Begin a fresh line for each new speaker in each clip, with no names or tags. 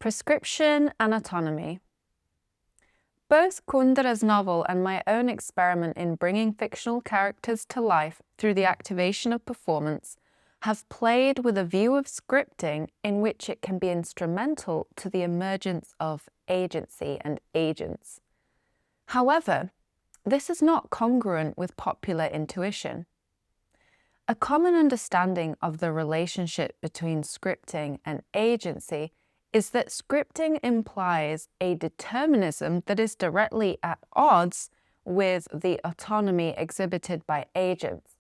Prescription and Autonomy. Both Kundera's novel and my own experiment in bringing fictional characters to life through the activation of performance have played with a view of scripting in which it can be instrumental to the emergence of agency and agents. However, this is not congruent with popular intuition. A common understanding of the relationship between scripting and agency is that scripting implies a determinism that is directly at odds with the autonomy exhibited by agents,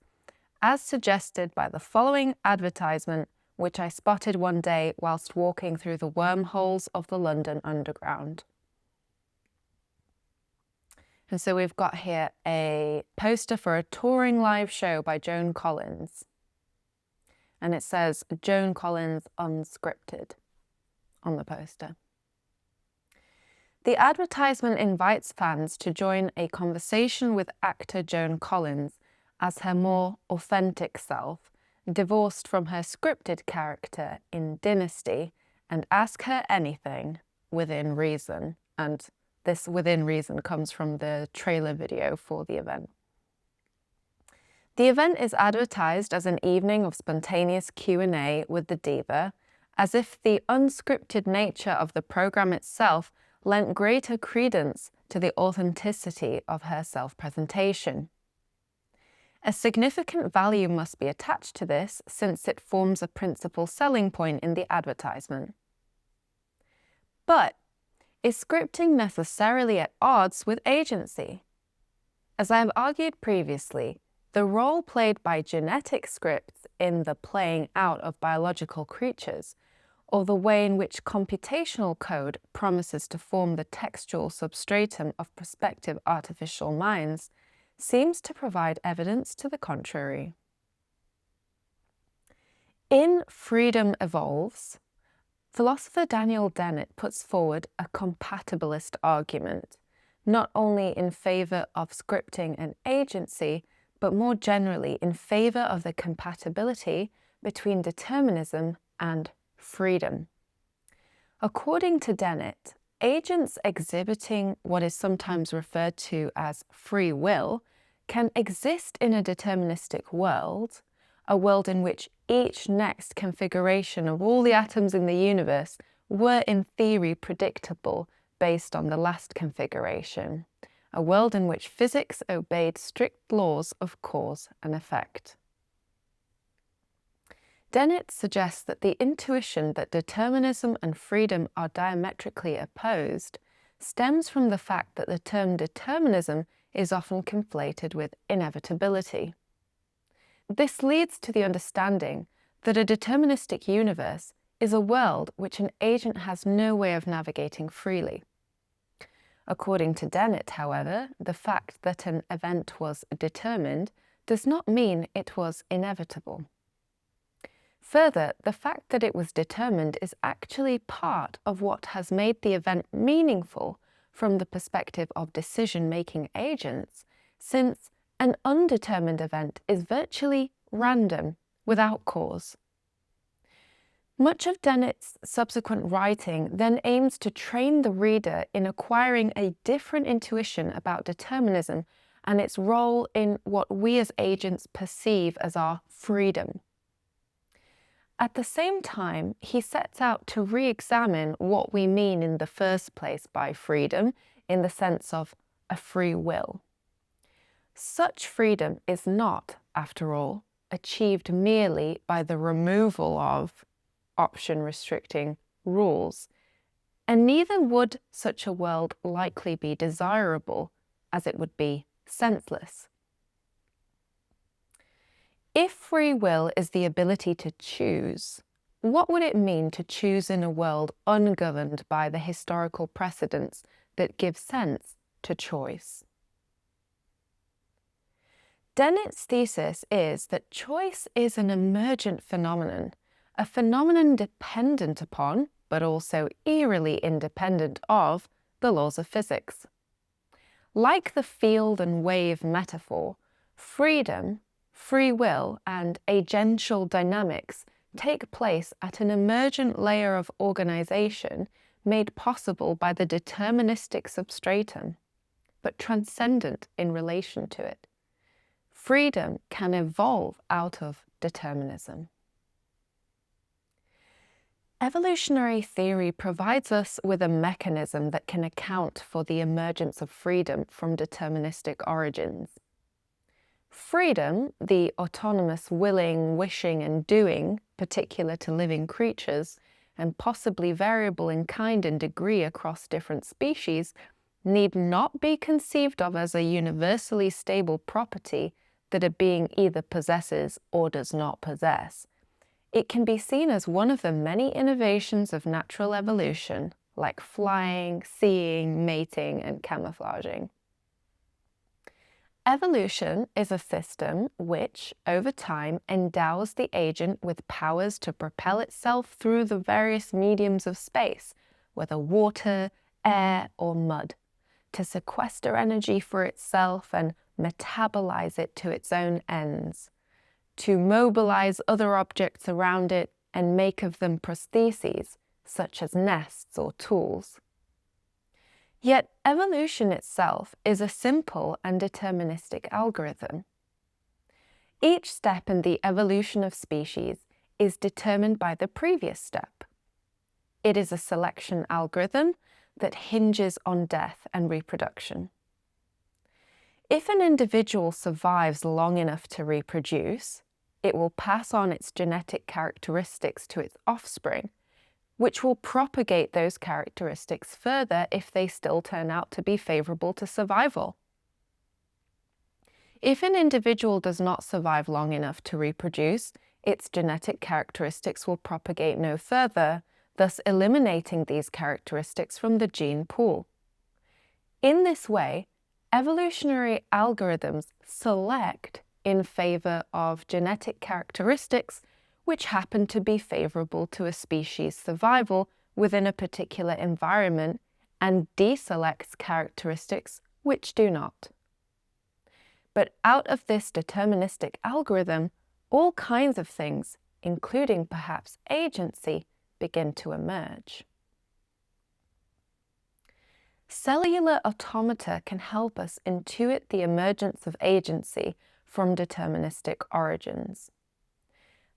as suggested by the following advertisement, which I spotted one day whilst walking through the wormholes of the London Underground. And so we've got here a poster for a touring live show by Joan Collins. And it says, Joan Collins Unscripted on the poster. The advertisement invites fans to join a conversation with actor Joan Collins as her more authentic self, divorced from her scripted character in Dynasty, and ask her anything within reason. And this within reason comes from the trailer video for the event. The event is advertised as an evening of spontaneous Q&A with the diva, as if the unscripted nature of the program itself lent greater credence to the authenticity of her self-presentation. A significant value must be attached to this, since it forms a principal selling point in the advertisement. But is scripting necessarily at odds with agency? As I have argued previously, the role played by genetic scripts in the playing out of biological creatures, or the way in which computational code promises to form the textual substratum of prospective artificial minds, seems to provide evidence to the contrary. In Freedom Evolves, philosopher Daniel Dennett puts forward a compatibilist argument, not only in favour of scripting and agency, but more generally in favour of the compatibility between determinism and freedom. According to Dennett, agents exhibiting what is sometimes referred to as free will can exist in a deterministic world, a world in which each next configuration of all the atoms in the universe were in theory predictable based on the last configuration, a world in which physics obeyed strict laws of cause and effect. Dennett suggests that the intuition that determinism and freedom are diametrically opposed stems from the fact that the term determinism is often conflated with inevitability. This leads to the understanding that a deterministic universe is a world which an agent has no way of navigating freely. According to Dennett, however, the fact that an event was determined does not mean it was inevitable. Further, the fact that it was determined is actually part of what has made the event meaningful from the perspective of decision-making agents, since an undetermined event is virtually random, without cause. Much of Dennett's subsequent writing then aims to train the reader in acquiring a different intuition about determinism and its role in what we as agents perceive as our freedom. At the same time, he sets out to re-examine what we mean in the first place by freedom, in the sense of a free will. Such freedom is not, after all, achieved merely by the removal of option-restricting rules, and neither would such a world likely be desirable, as it would be senseless. If free will is the ability to choose, what would it mean to choose in a world ungoverned by the historical precedents that give sense to choice? Dennett's thesis is that choice is an emergent phenomenon, a phenomenon dependent upon, but also eerily independent of, the laws of physics. Like the field and wave metaphor, freedom, free will, and agential dynamics take place at an emergent layer of organization made possible by the deterministic substratum, but transcendent in relation to it. Freedom can evolve out of determinism. Evolutionary theory provides us with a mechanism that can account for the emergence of freedom from deterministic origins. Freedom, the autonomous willing, wishing, and doing particular to living creatures, and possibly variable in kind and degree across different species, need not be conceived of as a universally stable property that a being either possesses or does not possess. It can be seen as one of the many innovations of natural evolution, like flying, seeing, mating, and camouflaging. Evolution is a system which, over time, endows the agent with powers to propel itself through the various mediums of space, whether water, air, or mud, to sequester energy for itself and metabolize it to its own ends, to mobilize other objects around it and make of them prostheses, such as nests or tools. Yet evolution itself is a simple and deterministic algorithm. Each step in the evolution of species is determined by the previous step. It is a selection algorithm that hinges on death and reproduction. If an individual survives long enough to reproduce, it will pass on its genetic characteristics to its offspring, which will propagate those characteristics further if they still turn out to be favorable to survival. If an individual does not survive long enough to reproduce, its genetic characteristics will propagate no further, thus eliminating these characteristics from the gene pool. In this way, evolutionary algorithms select in favor of genetic characteristics which happen to be favorable to a species' survival within a particular environment, and deselects characteristics which do not. But out of this deterministic algorithm, all kinds of things, including perhaps agency, begin to emerge. Cellular automata can help us intuit the emergence of agency from deterministic origins.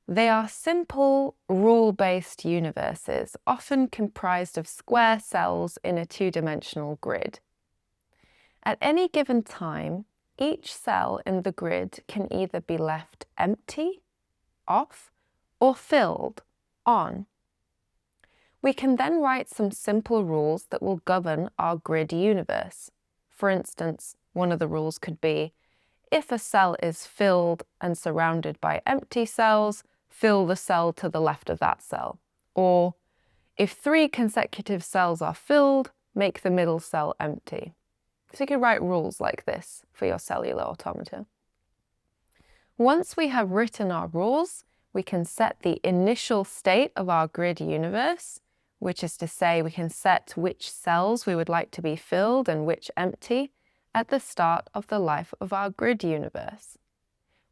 They are simple, rule-based universes, often comprised of square cells in a two-dimensional grid. At any given time, each cell in the grid can either be left empty, off, or filled, on. We can then write some simple rules that will govern our grid universe. For instance, one of the rules could be, if a cell is filled and surrounded by empty cells, fill the cell to the left of that cell. Or, if 3 consecutive cells are filled, make the middle cell empty. So you can write rules like this for your cellular automata. Once we have written our rules, we can set the initial state of our grid universe, which is to say we can set which cells we would like to be filled and which empty at the start of the life of our grid universe.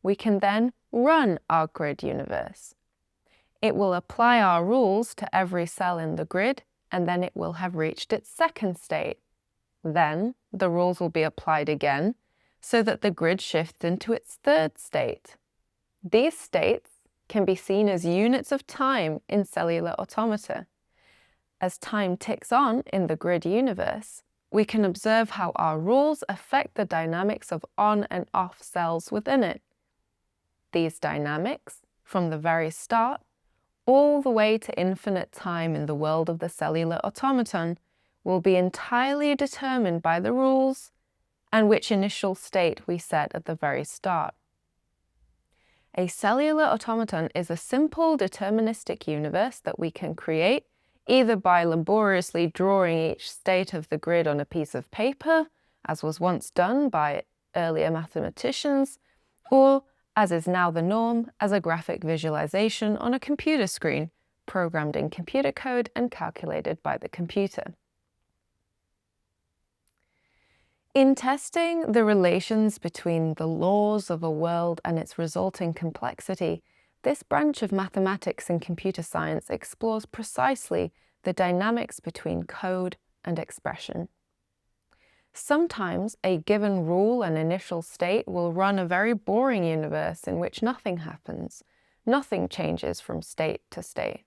We can then run our grid universe. It will apply our rules to every cell in the grid, and then it will have reached its second state. Then the rules will be applied again, so that the grid shifts into its third state. These states can be seen as units of time in cellular automata. As time ticks on in the grid universe, we can observe how our rules affect the dynamics of on and off cells within it. These dynamics, from the very start, all the way to infinite time in the world of the cellular automaton, will be entirely determined by the rules and which initial state we set at the very start. A cellular automaton is a simple deterministic universe that we can create either by laboriously drawing each state of the grid on a piece of paper, as was once done by earlier mathematicians, or, as is now the norm, as a graphic visualization on a computer screen, programmed in computer code and calculated by the computer. In testing the relations between the laws of a world and its resulting complexity, this branch of mathematics and computer science explores precisely the dynamics between code and expression. Sometimes a given rule and initial state will run a very boring universe in which nothing happens. Nothing changes from state to state.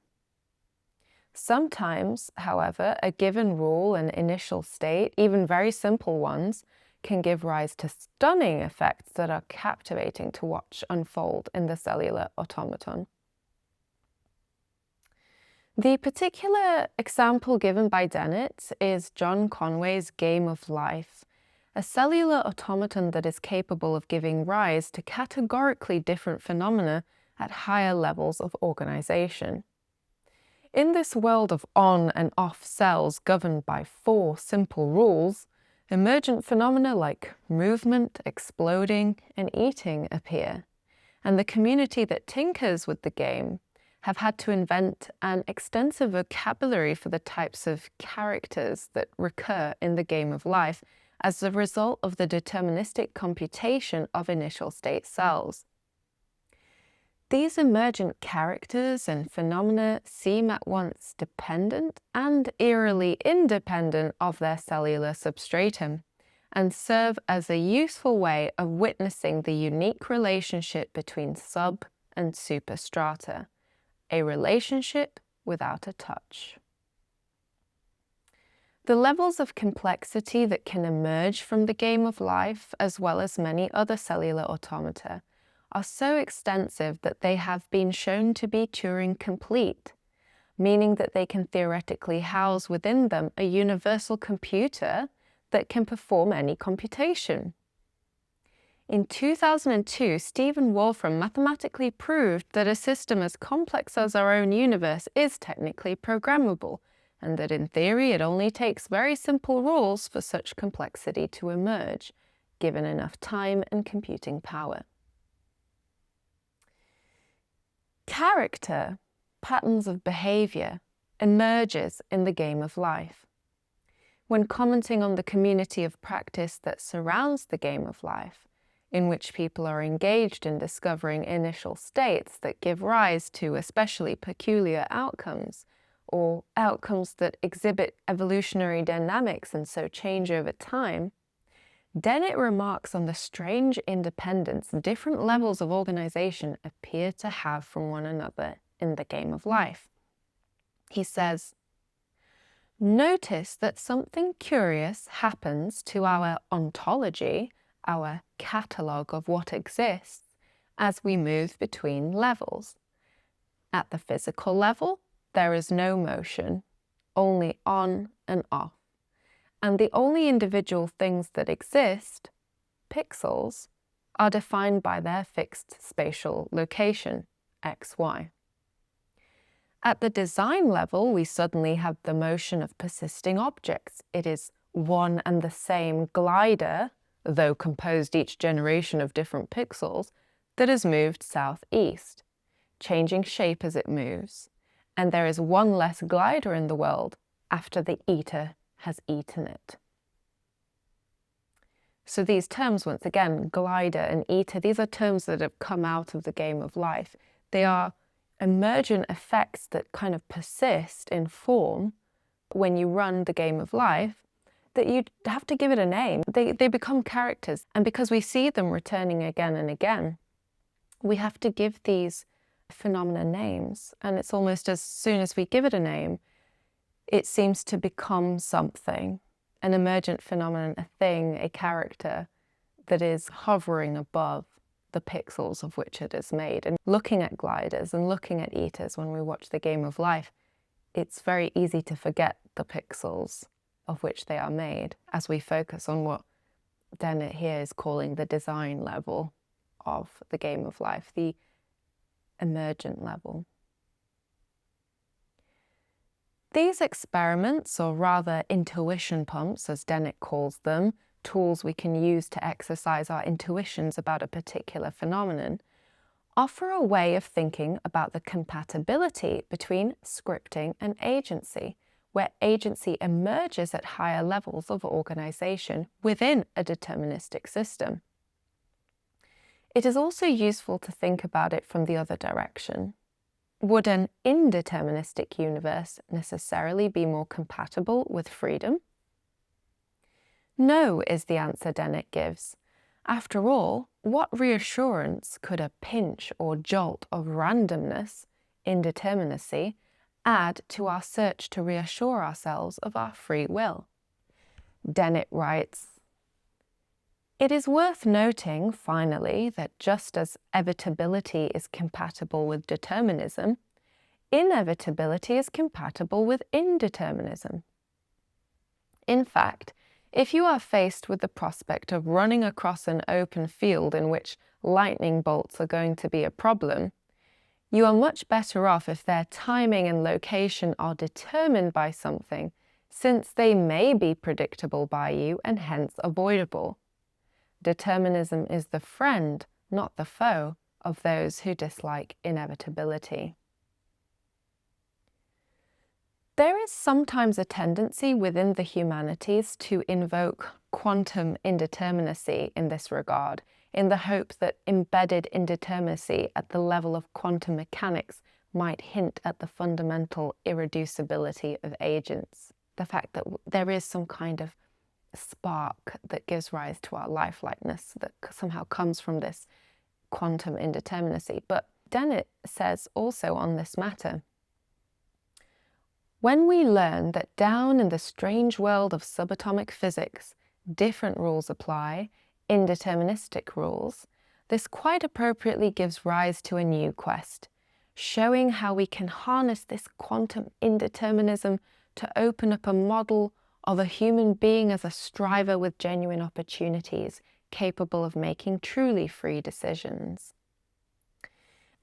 Sometimes, however, a given rule and initial state, even very simple ones, can give rise to stunning effects that are captivating to watch unfold in the cellular automaton. The particular example given by Dennett is John Conway's game of life, a cellular automaton that is capable of giving rise to categorically different phenomena at higher levels of organization. In this world of on and off cells governed by 4 simple rules, emergent phenomena like movement, exploding, and eating appear, and the community that tinkers with the game have had to invent an extensive vocabulary for the types of characters that recur in the game of life as a result of the deterministic computation of initial state cells. These emergent characters and phenomena seem at once dependent and eerily independent of their cellular substratum, and serve as a useful way of witnessing the unique relationship between sub and superstrata, a relationship without a touch. The levels of complexity that can emerge from the game of life, as well as many other cellular automata, are so extensive that they have been shown to be Turing complete, meaning that they can theoretically house within them a universal computer that can perform any computation. In 2002, Stephen Wolfram mathematically proved that a system as complex as our own universe is technically programmable, and that in theory it only takes very simple rules for such complexity to emerge, given enough time and computing power. Character, patterns of behavior, emerges in the game of life. When commenting on the community of practice that surrounds the game of life, in which people are engaged in discovering initial states that give rise to especially peculiar outcomes, or outcomes that exhibit evolutionary dynamics and so change over time, Dennett remarks on the strange independence different levels of organization appear to have from one another in the game of life. He says, "Notice that something curious happens to our ontology, our catalogue of what exists, as we move between levels. At the physical level, there is no motion, only on and off. And the only individual things that exist, pixels, are defined by their fixed spatial location, x, y. At the design level, we suddenly have the motion of persisting objects. It is one and the same glider, though composed each generation of different pixels, that has moved southeast, changing shape as it moves. And there is one less glider in the world after the eater has eaten it." So these terms, once again, glider and eater, these are terms that have come out of the game of life. They are emergent effects that kind of persist in form when you run the game of life, that you have to give it a name. They become characters, and because we see them returning again and again, we have to give these phenomena names, and it's almost as soon as we give it a name, it seems to become something, an emergent phenomenon, a thing, a character that is hovering above the pixels of which it is made. And looking at gliders and looking at eaters when we watch the game of life, it's very easy to forget the pixels of which they are made as we focus on what Dennett here is calling the design level of the game of life, the emergent level. These experiments, or rather intuition pumps, as Dennett calls them, tools we can use to exercise our intuitions about a particular phenomenon, offer a way of thinking about the compatibility between scripting and agency, where agency emerges at higher levels of organization within a deterministic system. It is also useful to think about it from the other direction. Would an indeterministic universe necessarily be more compatible with freedom? No, is the answer Dennett gives. After all, what reassurance could a pinch or jolt of randomness, indeterminacy, add to our search to reassure ourselves of our free will? Dennett writes, "It is worth noting, finally, that just as evitability is compatible with determinism, inevitability is compatible with indeterminism. In fact, if you are faced with the prospect of running across an open field in which lightning bolts are going to be a problem, you are much better off if their timing and location are determined by something, since they may be predictable by you and hence avoidable. Determinism is the friend, not the foe, of those who dislike inevitability." There is sometimes a tendency within the humanities to invoke quantum indeterminacy in this regard, in the hope that embedded indeterminacy at the level of quantum mechanics might hint at the fundamental irreducibility of agents, the fact that there is some kind of spark that gives rise to our lifelikeness that somehow comes from this quantum indeterminacy. But Dennett says also on this matter, "When we learn that down in the strange world of subatomic physics, different rules apply, indeterministic rules, this quite appropriately gives rise to a new quest, showing how we can harness this quantum indeterminism to open up a model of a human being as a striver with genuine opportunities, capable of making truly free decisions."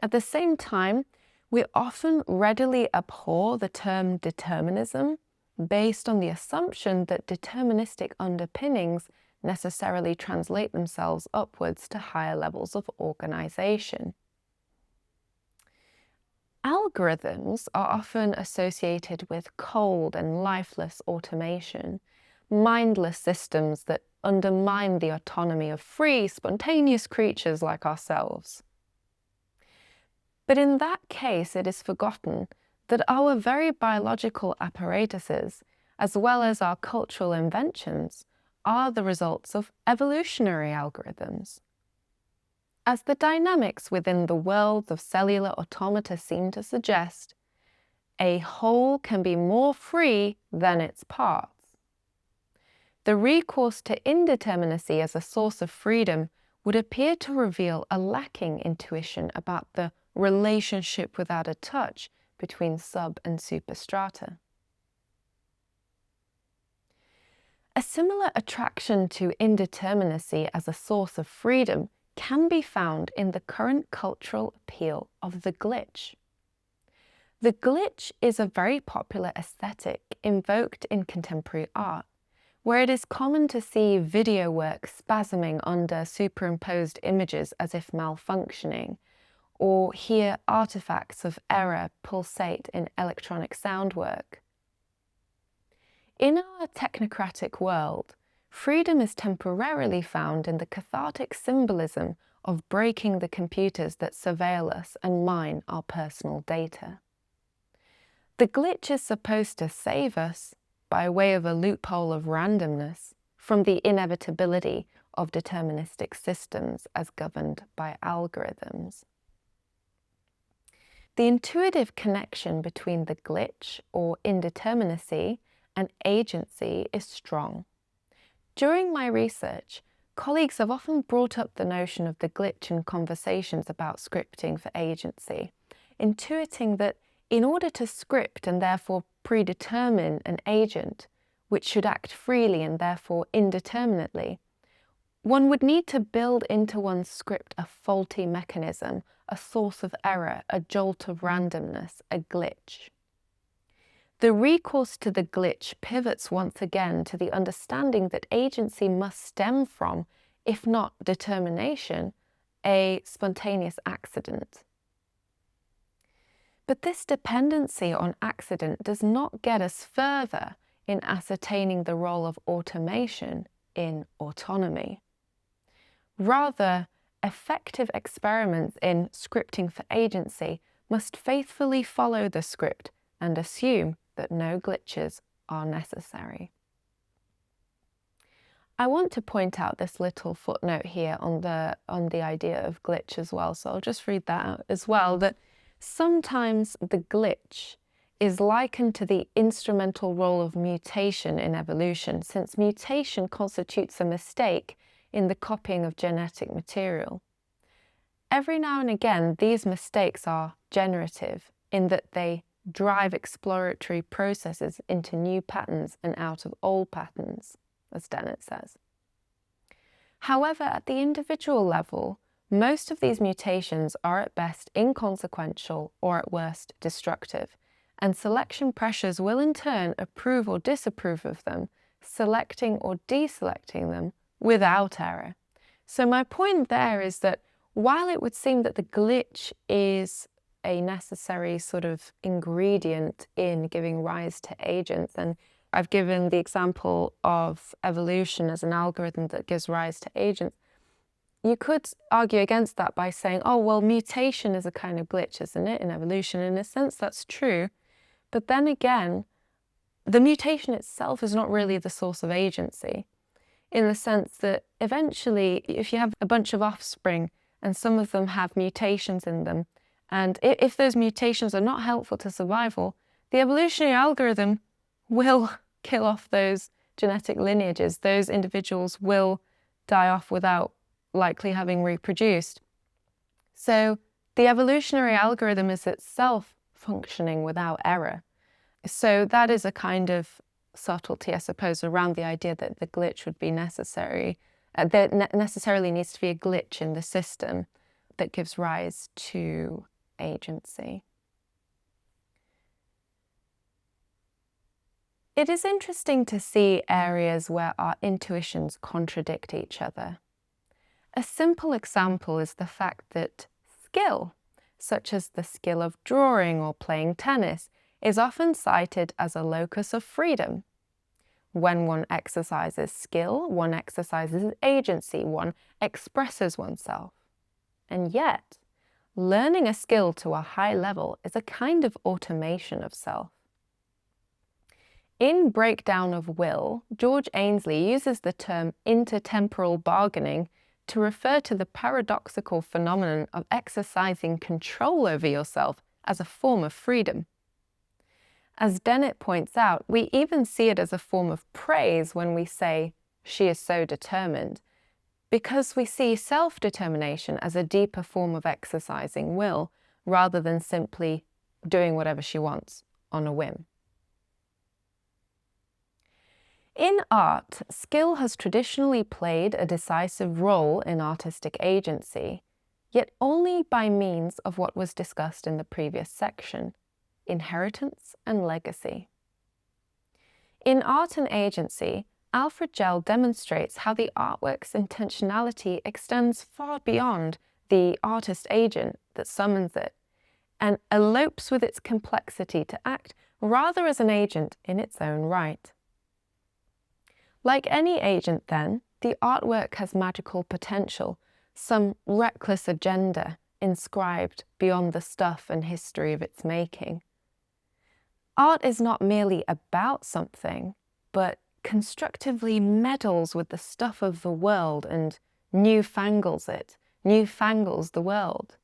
At the same time, we often readily abhor the term determinism based on the assumption that deterministic underpinnings necessarily translate themselves upwards to higher levels of organization. Algorithms are often associated with cold and lifeless automation, mindless systems that undermine the autonomy of free, spontaneous creatures like ourselves. But in that case, it is forgotten that our very biological apparatuses, as well as our cultural inventions, are the results of evolutionary algorithms. As the dynamics within the worlds of cellular automata seem to suggest, a whole can be more free than its parts. The recourse to indeterminacy as a source of freedom would appear to reveal a lacking intuition about the relationship without a touch between sub and superstrata. A similar attraction to indeterminacy as a source of freedom can be found in the current cultural appeal of the glitch. The glitch is a very popular aesthetic invoked in contemporary art, where it is common to see video work spasming under superimposed images as if malfunctioning, or hear artifacts of error pulsate in electronic sound work. In our technocratic world, freedom is temporarily found in the cathartic symbolism of breaking the computers that surveil us and mine our personal data. The glitch is supposed to save us, by way of a loophole of randomness, from the inevitability of deterministic systems as governed by algorithms. The intuitive connection between the glitch, or indeterminacy, and agency is strong. During my research, colleagues have often brought up the notion of the glitch in conversations about scripting for agency, intuiting that in order to script and therefore predetermine an agent, which should act freely and therefore indeterminately, one would need to build into one's script a faulty mechanism, a source of error, a jolt of randomness, a glitch. The recourse to the glitch pivots once again to the understanding that agency must stem from, if not determination, a spontaneous accident. But this dependency on accident does not get us further in ascertaining the role of automation in autonomy. Rather, effective experiments in scripting for agency must faithfully follow the script and assume that no glitches are necessary. I want to point out this little footnote here on the idea of glitch as well, so I'll just read that out as well, that sometimes the glitch is likened to the instrumental role of mutation in evolution, since mutation constitutes a mistake in the copying of genetic material. Every now and again, these mistakes are generative in that they drive exploratory processes into new patterns and out of old patterns, as Dennett says. However, at the individual level, most of these mutations are at best inconsequential or at worst destructive, and selection pressures will in turn approve or disapprove of them, selecting or deselecting them without error. So my point there is that while it would seem that the glitch is a necessary sort of ingredient in giving rise to agents, and I've given the example of evolution as an algorithm that gives rise to agents, you could argue against that by saying, oh, well, mutation is a kind of glitch, isn't it, in evolution? In a sense, that's true. But then again, the mutation itself is not really the source of agency, in the sense that eventually, if you have a bunch of offspring and some of them have mutations in them, and if those mutations are not helpful to survival, the evolutionary algorithm will kill off those genetic lineages. Those individuals will die off without likely having reproduced. So the evolutionary algorithm is itself functioning without error. So that is a kind of subtlety, I suppose, around the idea that the glitch would be necessary. There necessarily needs to be a glitch in the system that gives rise to agency. It is interesting to see areas where our intuitions contradict each other. A simple example is the fact that skill, such as the skill of drawing or playing tennis, is often cited as a locus of freedom. When one exercises skill, one exercises agency, one expresses oneself. And yet, learning a skill to a high level is a kind of automation of self. In Breakdown of Will, George Ainsley uses the term intertemporal bargaining to refer to the paradoxical phenomenon of exercising control over yourself as a form of freedom. As Dennett points out, we even see it as a form of praise when we say, "She is so determined," because we see self-determination as a deeper form of exercising will, rather than simply doing whatever she wants on a whim. In art, skill has traditionally played a decisive role in artistic agency, yet only by means of what was discussed in the previous section: inheritance and legacy. In Art and Agency, Alfred Gell demonstrates how the artwork's intentionality extends far beyond the artist agent that summons it, and elopes with its complexity to act rather as an agent in its own right. Like any agent, then, the artwork has magical potential, some reckless agenda inscribed beyond the stuff and history of its making. Art is not merely about something, but constructively meddles with the stuff of the world and newfangles it, newfangles the world.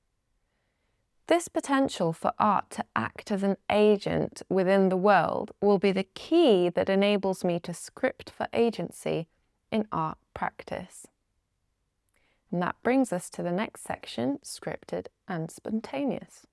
This potential for art to act as an agent within the world will be the key that enables me to script for agency in art practice. And that brings us to the next section, scripted and spontaneous.